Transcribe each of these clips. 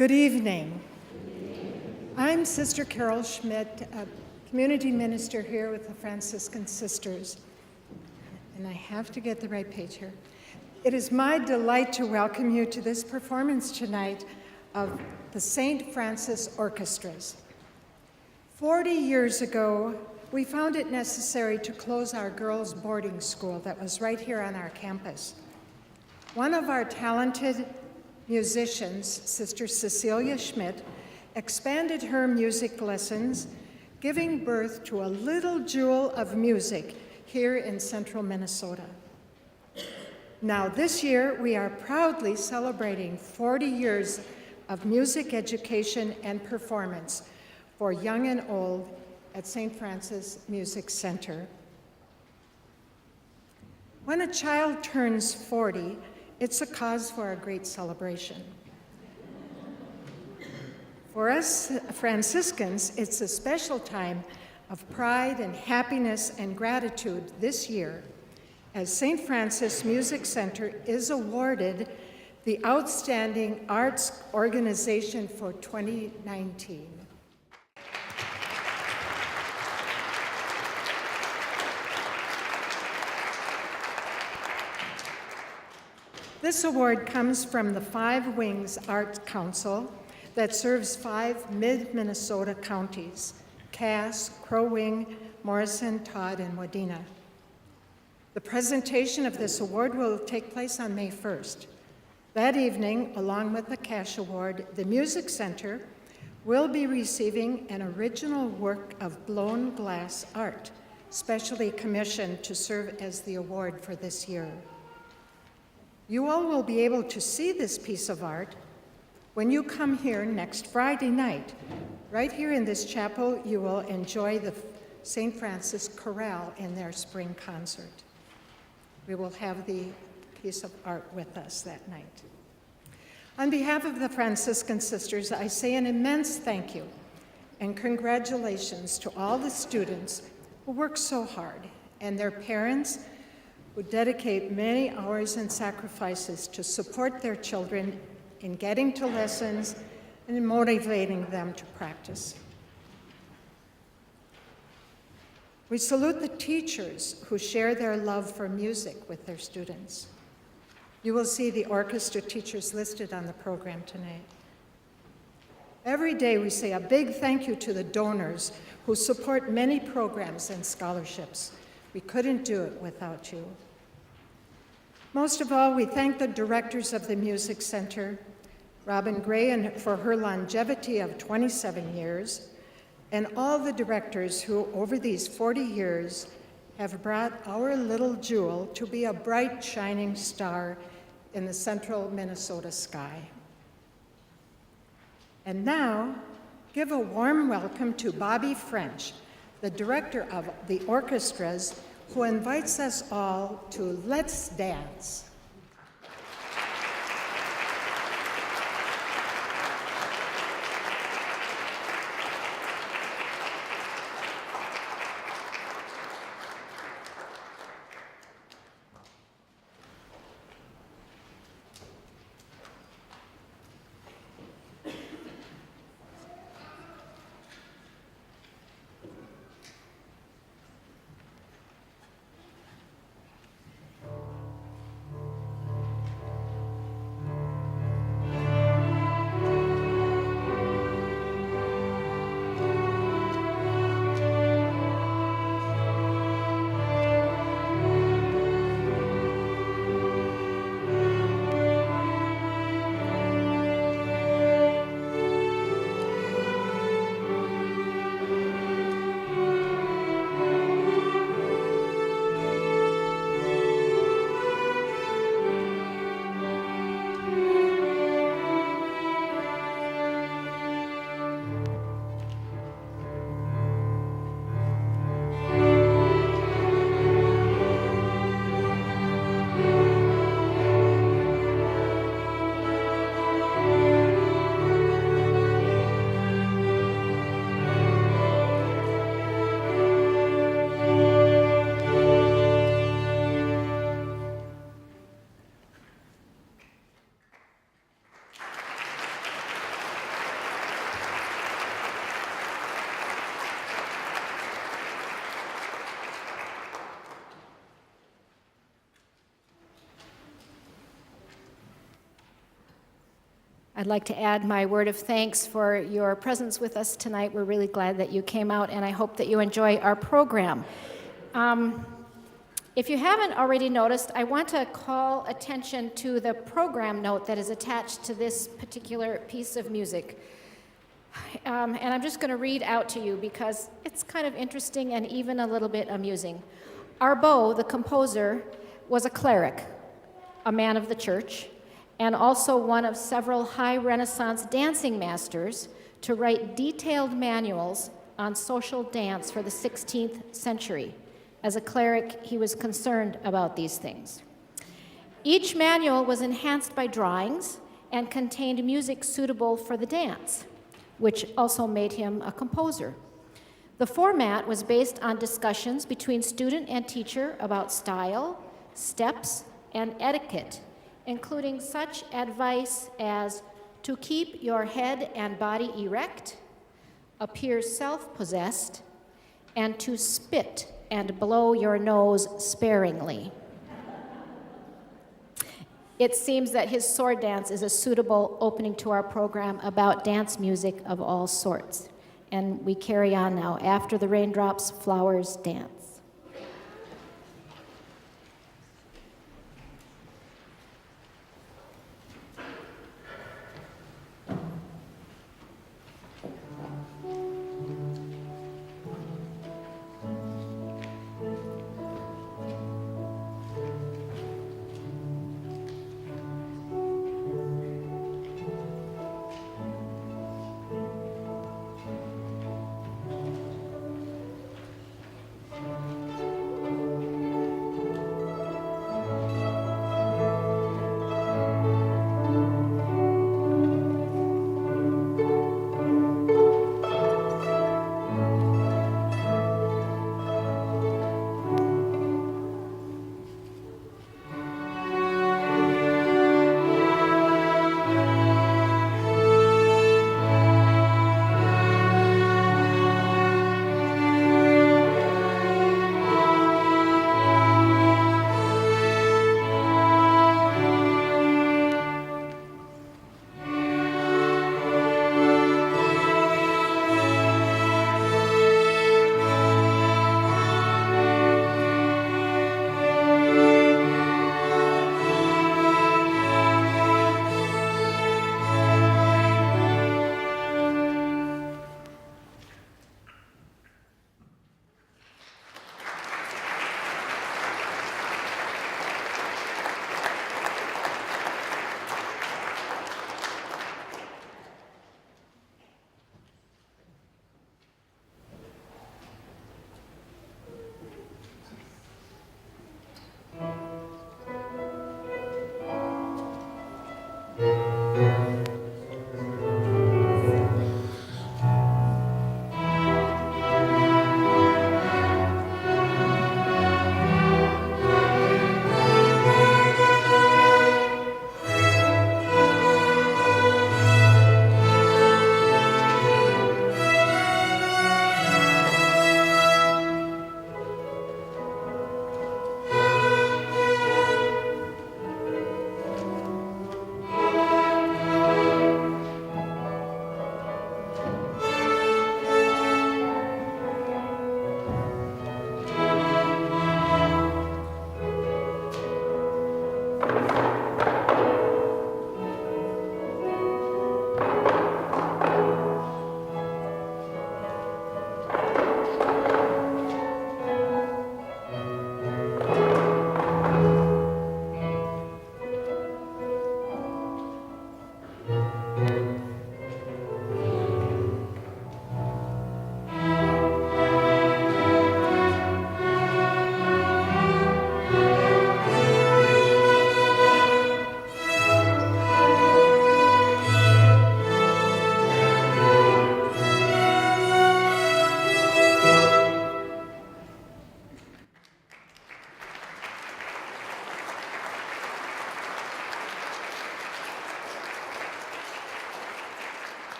Good evening. I'm Sister Carol Schmidt, a community minister here with the Franciscan Sisters. And I have to get the right page here. It is my delight to welcome you to this performance tonight of the St. Francis Orchestras. 40 years ago, we found it necessary to close our girls' boarding school that was right here on our campus. One of our talented musicians, Sister Cecilia Schmidt, expanded her music lessons, giving birth to a little jewel of music here in central Minnesota. Now this year, we are proudly celebrating 40 years of music education and performance for young and old at St. Francis Music Center. When a child turns 40, it's a cause for a great celebration. For us Franciscans, it's a special time of pride and happiness and gratitude this year as St. Francis Music Center is awarded the Outstanding Arts Organization for 2019. This award comes from the Five Wings Arts Council that serves 5 mid-Minnesota counties: Cass, Crow Wing, Morrison, Todd, and Wadena. The presentation of this award will take place on May 1st. That evening, along with the Cash Award, the Music Center will be receiving an original work of blown glass art, specially commissioned to serve as the award for this year. You all will be able to see this piece of art when you come here next Friday night. Right here in this chapel, you will enjoy the St. Francis Chorale in their spring concert. We will have the piece of art with us that night. On behalf of the Franciscan Sisters, I say an immense thank you and congratulations to all the students who work so hard and their parents who dedicate many hours and sacrifices to support their children in getting to lessons and in motivating them to practice. We salute the teachers who share their love for music with their students. You will see the orchestra teachers listed on the program tonight. Every day we say a big thank you to the donors who support many programs and scholarships. We couldn't do it without you. Most of all, we thank the directors of the Music Center, Robin Gray for her longevity of 27 years, and all the directors who, over these 40 years, have brought our little jewel to be a bright, shining star in the central Minnesota sky. And now, give a warm welcome to Bobby French, the director of the orchestras, who invites us all to Let's Dance. I'd like to add my word of thanks for your presence with us tonight. We're really glad that you came out, and I hope that you enjoy our program. If you haven't already noticed, I want to call attention to the program note that is attached to this particular piece of music. And I'm just going to read out to you because it's kind of interesting and even a little bit amusing. Arbeau, the composer, was a cleric, a man of the church, and also one of several high Renaissance dancing masters to write detailed manuals on social dance for the 16th century. As a cleric, he was concerned about these things. Each manual was enhanced by drawings and contained music suitable for the dance, which also made him a composer. The format was based on discussions between student and teacher about style, steps, and etiquette, including such advice as to keep your head and body erect, appear self-possessed, and to spit and blow your nose sparingly. It seems that his sword dance is a suitable opening to our program about dance music of all sorts. And we carry on now. After the Raindrops, Flowers Dance.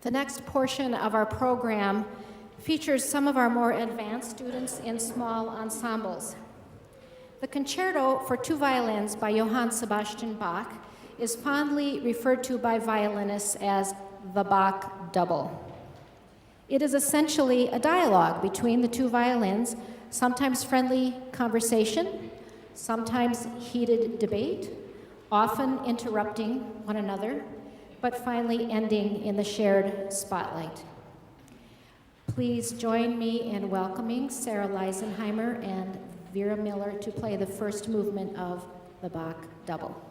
The next portion of our program features some of our more advanced students in small ensembles. The Concerto for Two Violins by Johann Sebastian Bach is fondly referred to by violinists as the Bach double. It is essentially a dialogue between the two violins, sometimes friendly conversation, sometimes heated debate, often interrupting one another, but finally ending in the shared spotlight. Please join me in welcoming Sarah Leisenheimer and Vera Miller to play the first movement of the Bach double.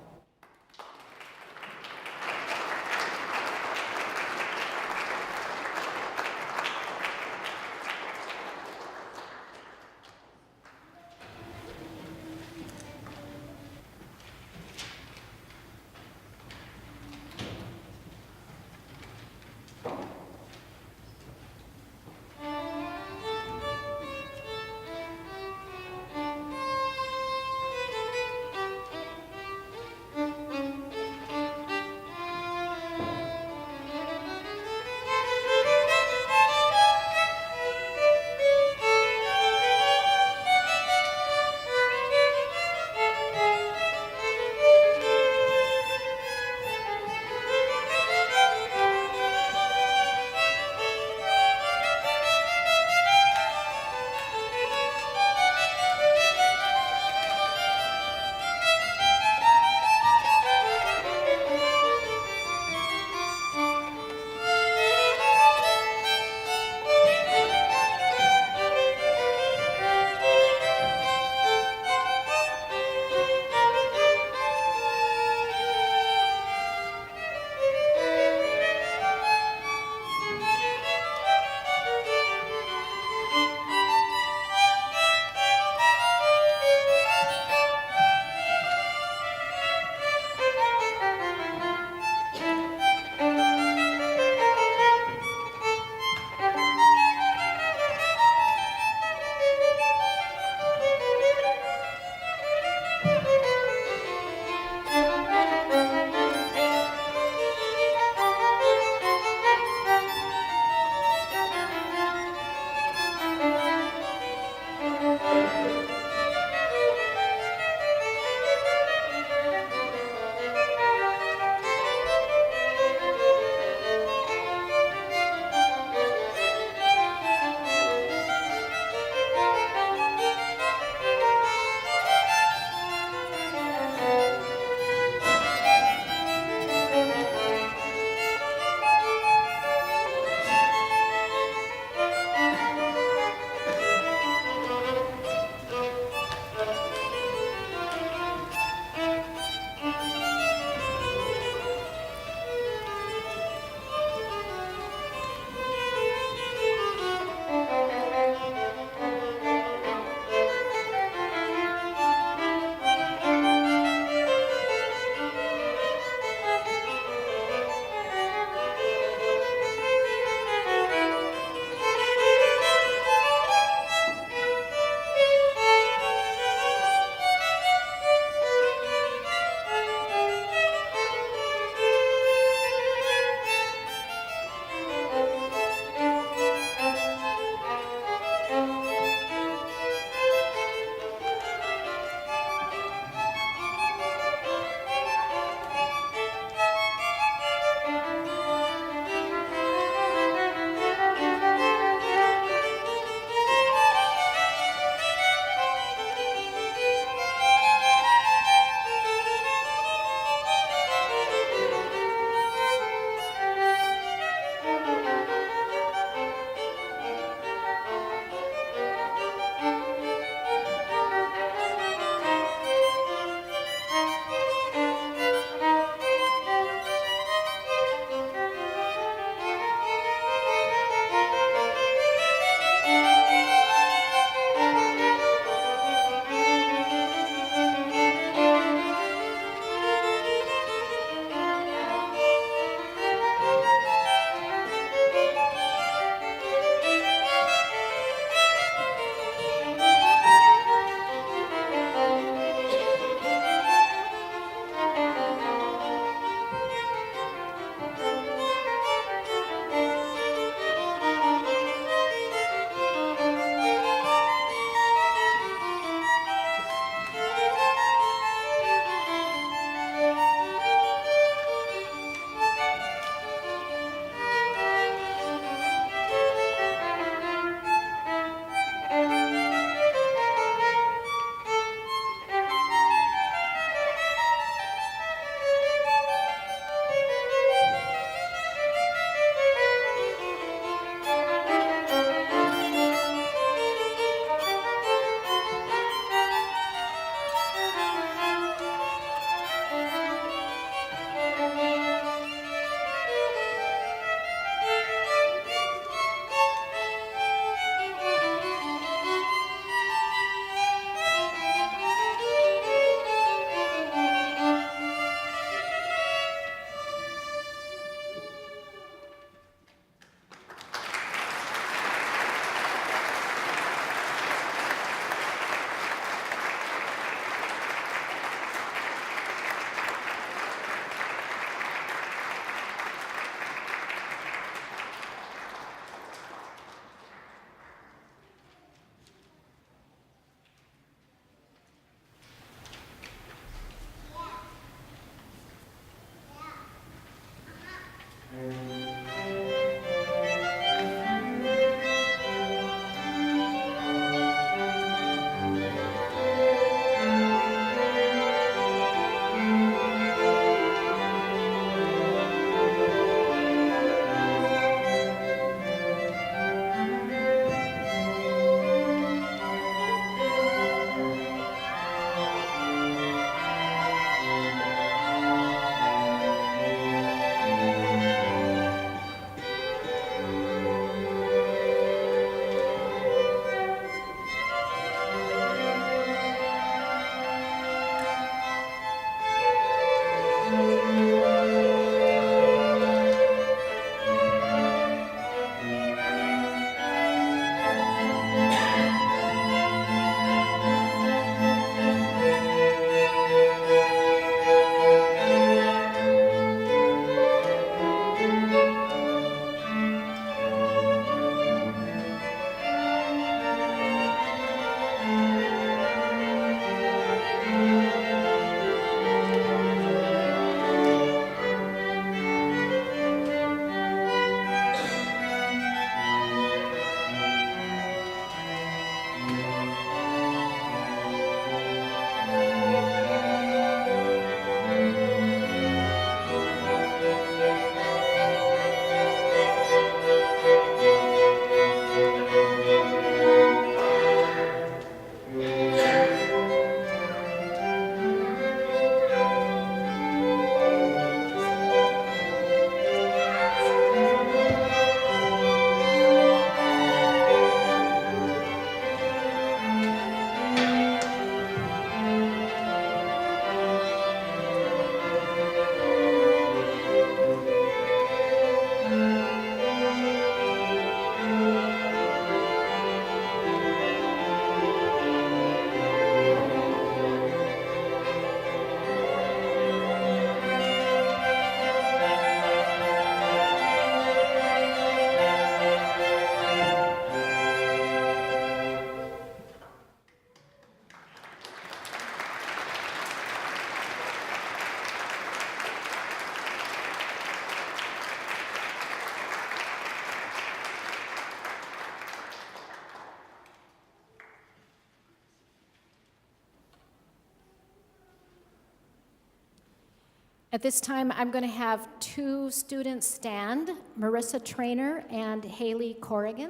At this time, I'm going to have two students stand, Marisa Trainor and Haley Corrigan.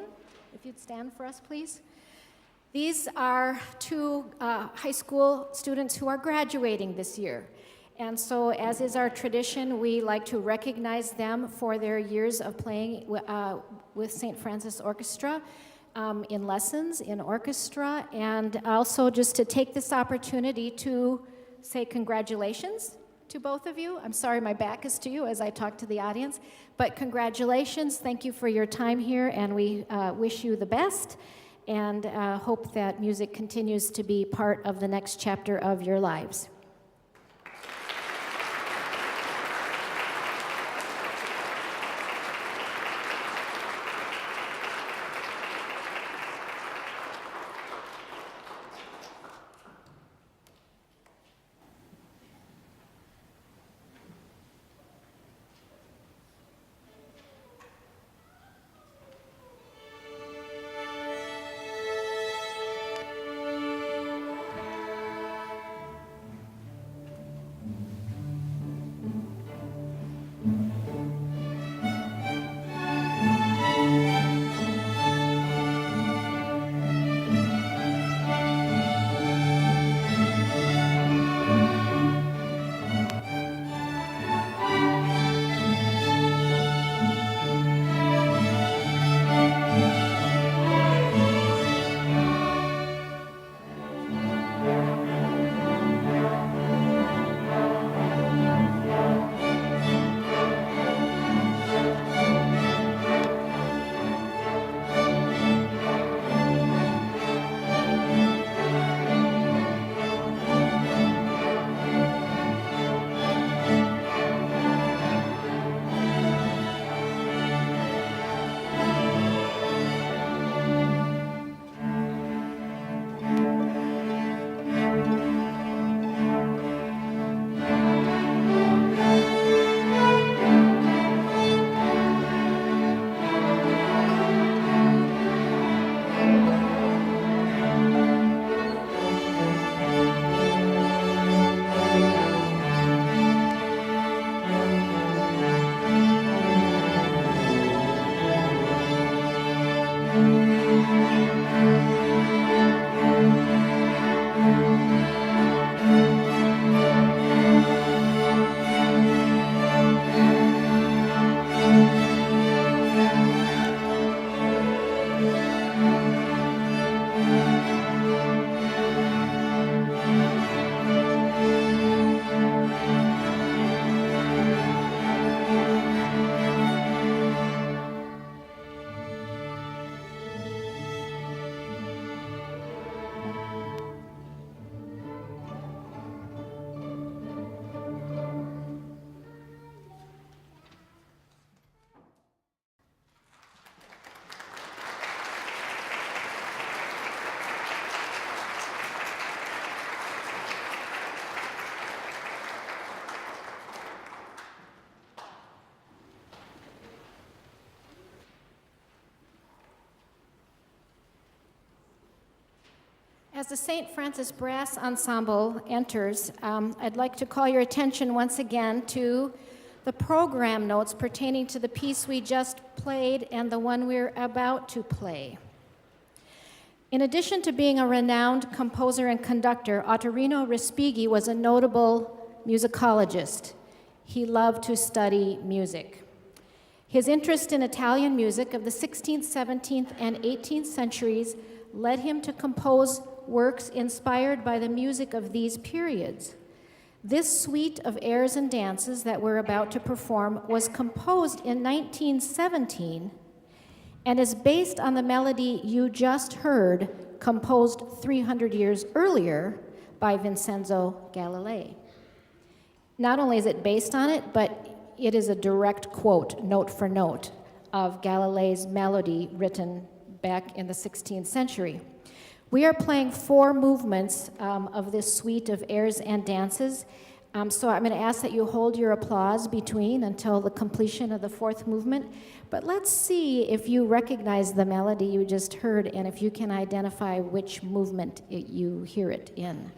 If you'd stand for us, please. These are two high school students who are graduating this year. And so, as is our tradition, we like to recognize them for their years of playing with St. Francis Orchestra in lessons, in orchestra, and also just to take this opportunity to say congratulations to both of you. I'm sorry my back is to you as I talk to the audience, but congratulations. Thank you for your time here, and we wish you the best and hope that music continues to be part of the next chapter of your lives. As the St. Francis Brass Ensemble enters, I'd like to call your attention once again to the program notes pertaining to the piece we just played and the one we're about to play. In addition to being a renowned composer and conductor, Ottorino Respighi was a notable musicologist. He loved to study music. His interest in Italian music of the 16th, 17th, and 18th centuries led him to compose works inspired by the music of these periods. This suite of airs and dances that we're about to perform was composed in 1917 and is based on the melody you just heard, composed 300 years earlier by Vincenzo Galilei. Not only is it based on it, but it is a direct quote, note for note, of Galilei's melody written back in the 16th century. We are playing 4 movements of this suite of airs and dances. So I'm going to ask that you hold your applause between until the completion of the 4th movement. But let's see if you recognize the melody you just heard and if you can identify which movement you hear it in.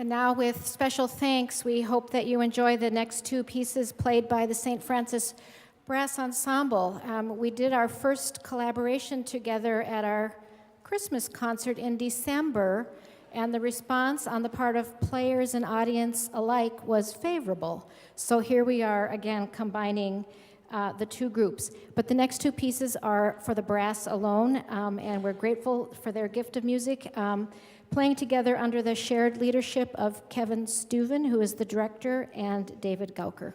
And now, with special thanks, we hope that you enjoy the next two pieces played by the St. Francis Brass Ensemble. We did our first collaboration together at our Christmas concert in December, and the response on the part of players and audience alike was favorable. So here we are again combining the two groups. But the next two pieces are for the brass alone, and we're grateful for their gift of music, playing together under the shared leadership of Kevin Steuven, who is the director, and David Gauker.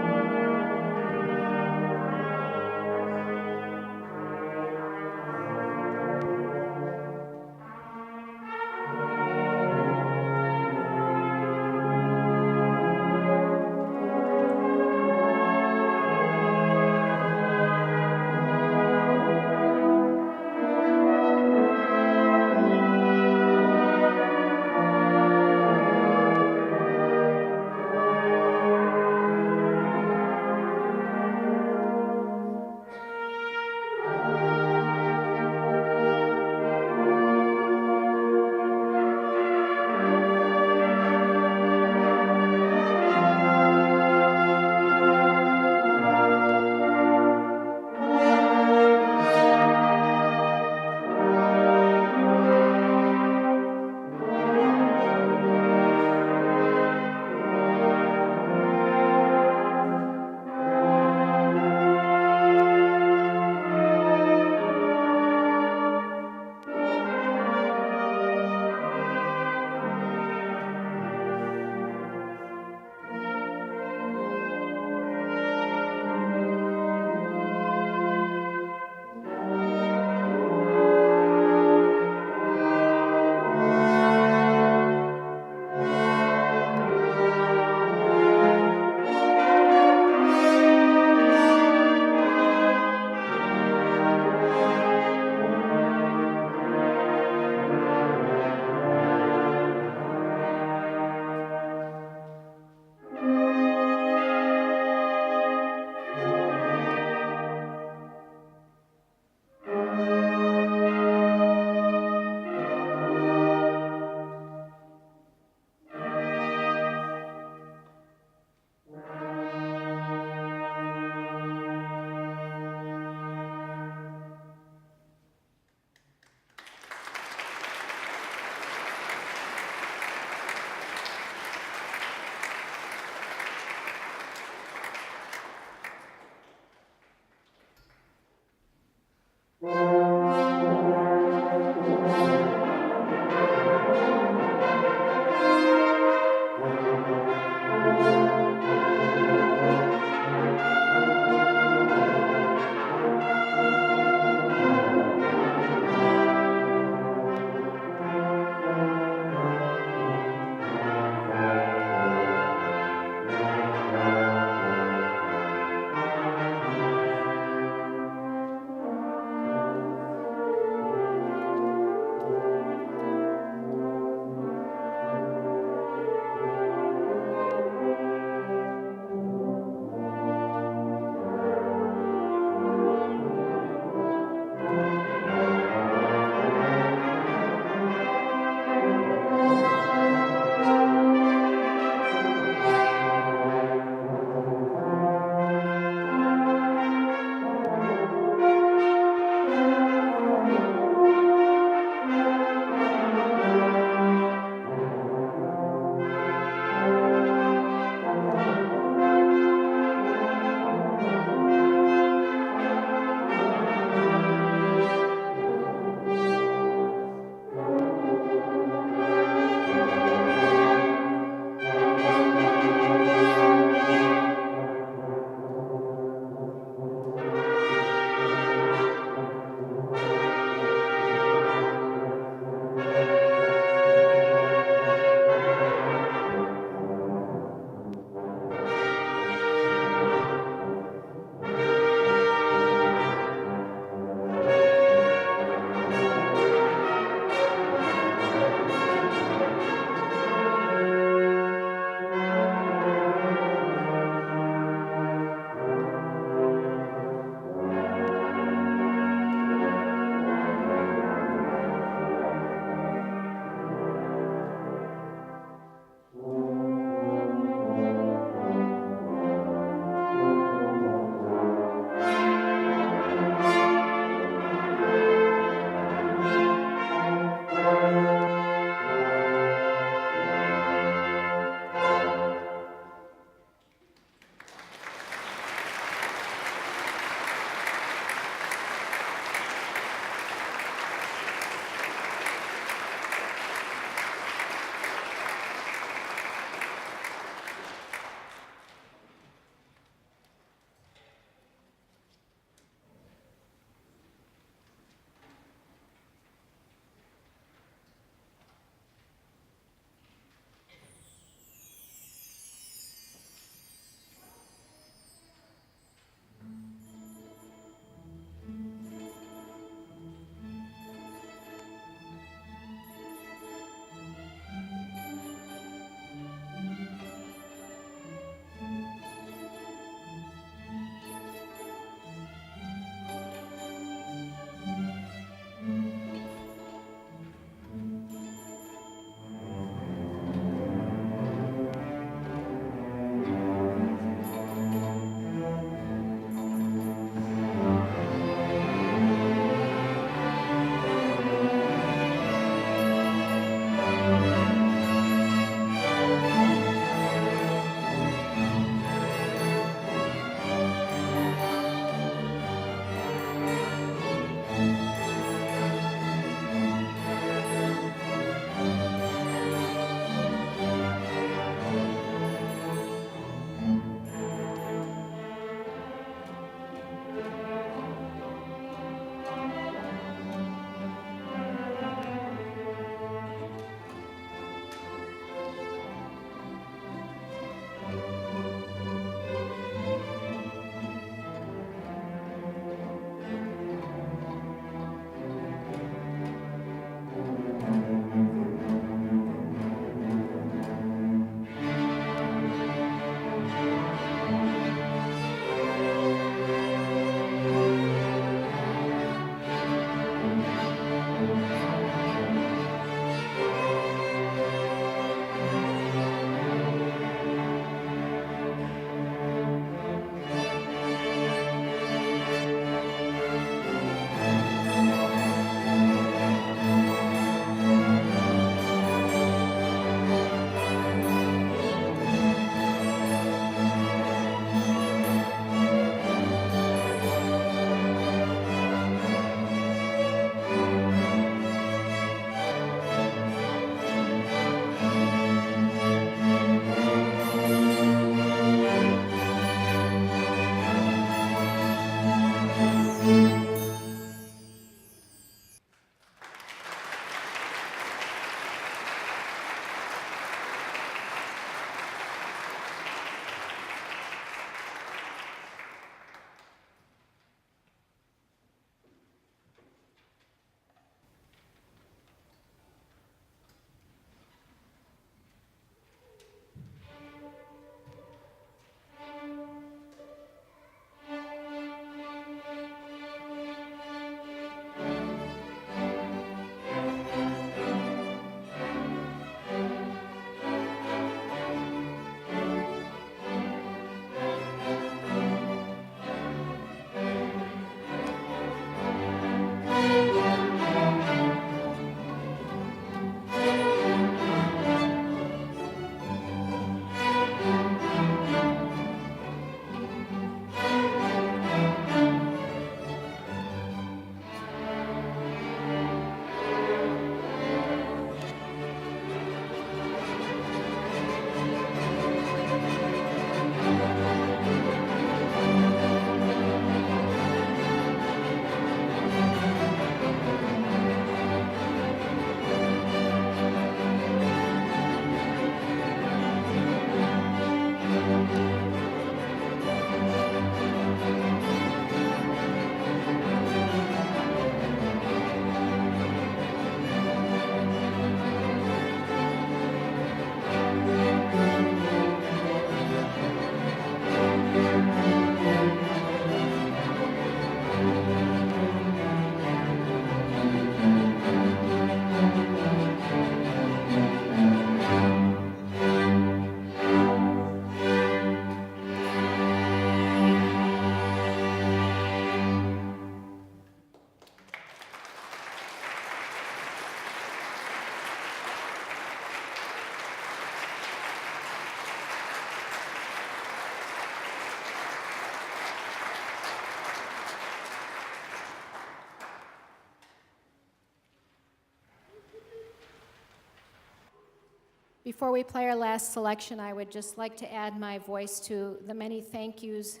Before we play our last selection, I would just like to add my voice to the many thank yous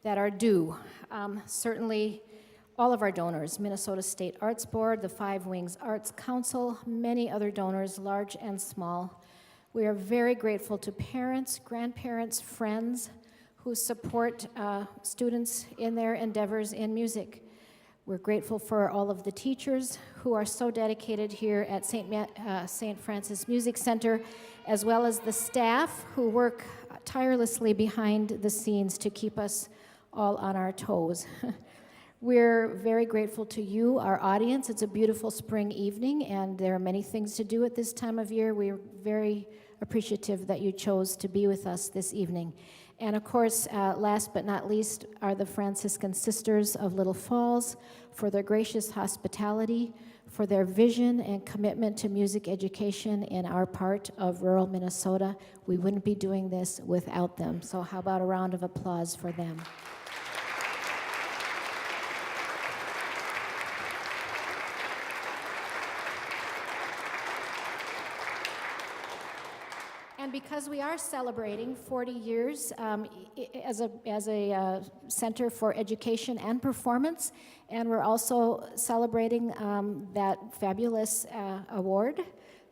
that are due. Certainly, all of our donors, Minnesota State Arts Board, the Five Wings Arts Council, many other donors, large and small. We are very grateful to parents, grandparents, friends who support students in their endeavors in music. We're grateful for all of the teachers who are so dedicated here at St. Francis Music Center, as well as the staff who work tirelessly behind the scenes to keep us all on our toes. We're very grateful to you, our audience. It's a beautiful spring evening, and there are many things to do at this time of year. We're very appreciative that you chose to be with us this evening. And of course, last but not least, are the Franciscan Sisters of Little Falls for their gracious hospitality, for their vision and commitment to music education in our part of rural Minnesota. We wouldn't be doing this without them. So how about a round of applause for them? And because we are celebrating 40 years as a center for education and performance, and we're also celebrating that fabulous award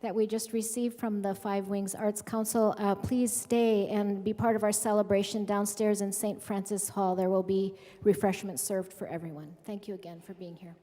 that we just received from the Five Wings Arts Council, please stay and be part of our celebration downstairs in St. Francis Hall. There will be refreshments served for everyone. Thank you again for being here.